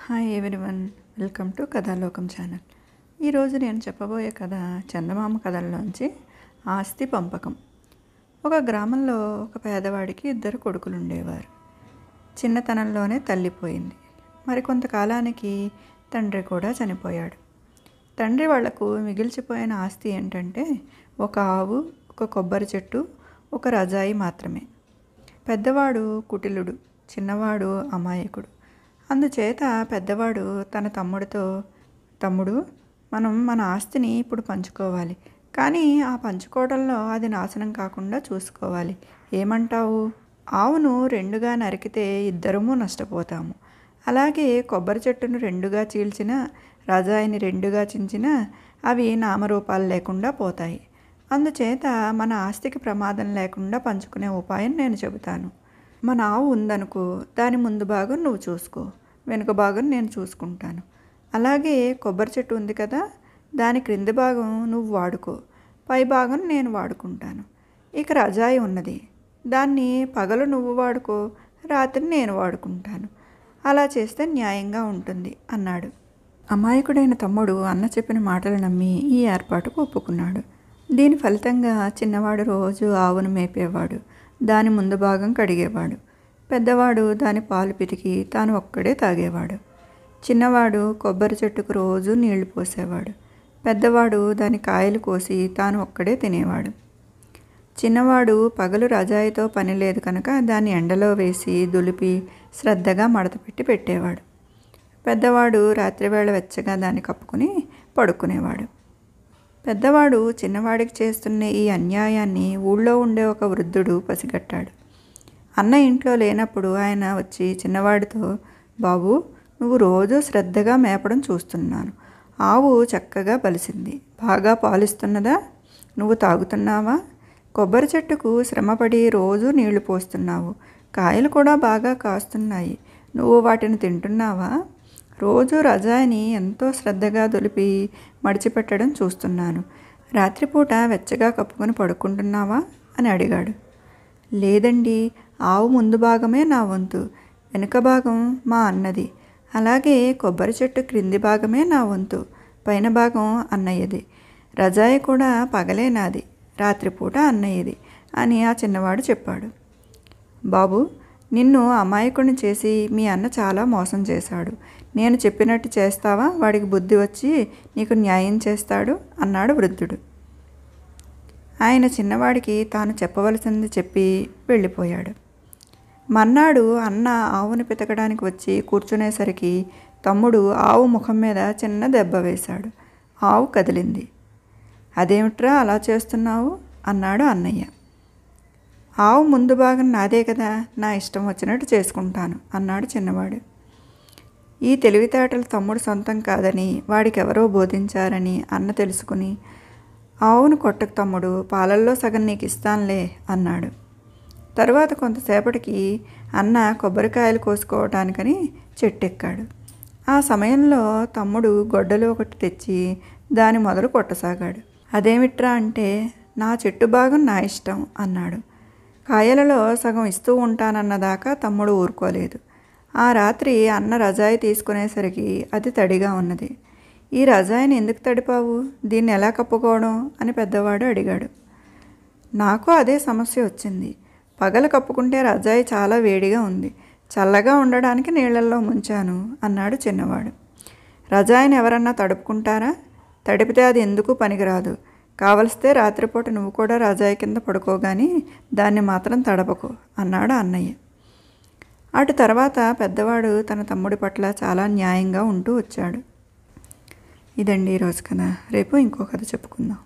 Hi everyone, welcome to Kathalokam channel. ఈరోజు నేను చెప్పబోయే కథ చందమామ కథల్లోంచి ఆస్తి పంపకం. ఒక గ్రామంలో ఒక పేదవాడికి 2 కొడుకులు ఉండేవారు. చిన్నతనంలోనే తల్లిపోయింది. మరికొంతకాలానికి తండ్రి కూడా చనిపోయాడు. తండ్రి వాళ్లకు మిగిల్చిపోయిన ఆస్తి ఏంటంటే ఒక ఆవు, ఒక కొబ్బరి చెట్టు, ఒక రజాయి మాత్రమే. పెద్దవాడు కుటిలుడు, చిన్నవాడు అమాయకుడు. అందుచేత పెద్దవాడు తన తమ్ముడితో, తమ్ముడు, మనం మన ఆస్తిని ఇప్పుడు పంచుకోవాలి, కానీ ఆ పంచుకోవడంలో అది నాశనం కాకుండా చూసుకోవాలి. ఏమంటావు? ఆవును 2గా నరికితే ఇద్దరము నష్టపోతాము. అలాగే కొబ్బరి చెట్టును 2గా చీల్చిన, రజాయిని 2గా చించిన అవి నామరూపాలు లేకుండా పోతాయి. అందుచేత మన ఆస్తికి ప్రమాదం లేకుండా పంచుకునే ఉపాయం నేను చెబుతాను. మన ఆవు ఉందనుకో, దాని ముందు భాగం నువ్వు చూసుకో, వెనుక భాగం నేను చూసుకుంటాను. అలాగే కొబ్బరి చెట్టు ఉంది కదా, దాని క్రింది భాగం నువ్వు వాడుకో, పై భాగం నేను వాడుకుంటాను. ఇక రజాయి ఉన్నది, దాన్ని పగలు నువ్వు వాడుకో, రాత్రి నేను వాడుకుంటాను. అలా చేస్తే న్యాయంగా ఉంటుంది అన్నాడు. అమాయకుడైన తమ్ముడు అన్న చెప్పిన మాటలు నమ్మి ఈ ఏర్పాటుకు ఒప్పుకున్నాడు. దీని ఫలితంగా చిన్నవాడు రోజు ఆవును మేపేవాడు, దాని ముందు భాగం కడిగేవాడు. పెద్దవాడు దాని పాలు పితికి తాను ఒక్కడే తాగేవాడు. చిన్నవాడు కొబ్బరి చెట్టుకు రోజు నీళ్లు పోసేవాడు. పెద్దవాడు దాని కాయలు కోసి తాను ఒక్కడే తినేవాడు. చిన్నవాడు పగలు రజాయితో పని లేదు కనుక దాన్ని ఎండలో వేసి దులిపి శ్రద్ధగా మడతపెట్టి పెట్టేవాడు. పెద్దవాడు రాత్రివేళ వెచ్చగా దాన్ని కప్పుకుని పడుకునేవాడు. పెద్దవాడు చిన్నవాడికి చేస్తున్న ఈ అన్యాయాన్ని ఊళ్ళో ఉండే ఒక వృద్ధుడు పసిగట్టాడు. అన్న ఇంట్లో లేనప్పుడు ఆయన వచ్చి చిన్నవాడితో, బాబు, నువ్వు రోజు శ్రద్ధగా మేపడం చూస్తున్నాను. ఆవు చక్కగా బలిసింది, బాగా పాలిస్తున్నదా? నువ్వు తాగుతున్నావా? కొబ్బరి చెట్టుకు శ్రమపడి రోజు నీళ్లు పోస్తున్నావు, కాయలు కూడా బాగా కాస్తున్నాయి. నువ్వు వాటిని తింటున్నావా? రోజు రజాయిని ఎంతో శ్రద్ధగా దులిపి మడిచిపెట్టడం చూస్తున్నాను. రాత్రిపూట వెచ్చగా కప్పుకొని పడుకుంటున్నావా అని అడిగాడు. లేదండి, ఆవు ముందు భాగమే నా వంతు, వెనుక భాగం మా అన్నది. అలాగే కొబ్బరి చెట్టు క్రింది భాగమే నా వంతు, పైన భాగం అన్నయ్యది. రజాయి కూడా పగలే నాది, రాత్రిపూట అన్నయ్యది అని ఆ చిన్నవాడు చెప్పాడు. బాబు, నిన్ను అమాయకుడిని చేసి మీ అన్న చాలా మోసం చేశాడు. నేను చెప్పినట్టు చేస్తావా? వాడికి బుద్ధి వచ్చి నీకు న్యాయం చేస్తాడు అన్నాడు వృద్ధుడు. ఆయన చిన్నవాడికి తాను చెప్పవలసింది చెప్పి వెళ్ళిపోయాడు. మర్నాడు అన్న ఆవును పితకడానికి వచ్చి కూర్చునేసరికి తమ్ముడు ఆవు ముఖం మీద చిన్న దెబ్బ వేశాడు. ఆవు కదిలింది. అదేమిట్రా అలా చేస్తున్నావు అన్నాడు అన్నయ్య. ఆవు ముందు భాగం నాదే కదా, నా ఇష్టం వచ్చినట్టు చేసుకుంటాను అన్నాడు చిన్నవాడు. ఈ తెలివితేటలు తమ్ముడు సొంతం కాదని వాడికి ఎవరో బోధించారని అన్న తెలుసుకుని, ఆవును కొట్టకు తమ్ముడు, పాలల్లో సగం నీకు ఇస్తానులే అన్నాడు. తరువాత కొంతసేపటికి అన్న కొబ్బరికాయలు కోసుకోవటానికని చెట్టెక్కాడు. ఆ సమయంలో తమ్ముడు గొడ్డలు ఒకటి తెచ్చి దాని మొదలు కొట్టసాగాడు. అదేమిట్రా అంటే, నా చెట్టు భాగం నా ఇష్టం అన్నాడు. కాయలలో సగం ఇస్తూ ఉంటానన్నదాకా తమ్ముడు ఊరుకోలేదు. ఆ రాత్రి అన్న రజాయి తీసుకునేసరికి అది తడిగా ఉన్నది. ఈ రజాయిని ఎందుకు తడిపావు? దీన్ని ఎలా కప్పుకోవడం అని పెద్దవాడు అడిగాడు. నాకు అదే సమస్య వచ్చింది. పగలు కప్పుకుంటే రజాయి చాలా వేడిగా ఉంది, చల్లగా ఉండడానికి నీళ్ళల్లో ముంచాను అన్నాడు చిన్నవాడు. రజాయిని ఎవరన్నా తడుపుకుంటారా? తడిపితే అది ఎందుకు పనికిరాదు. కావలిస్తే రాత్రిపూట నువ్వు కూడా రజాయి కింద పడుకోగాని దాన్ని మాత్రం తడపకు అన్నాడు అన్నయ్య. అటు తర్వాత పెద్దవాడు తన తమ్ముడి పట్ల చాలా న్యాయంగా ఉంటూ వచ్చాడు. ఇదండి ఈరోజు కథ. రేపు ఇంకో కథ చెప్పుకుందాం.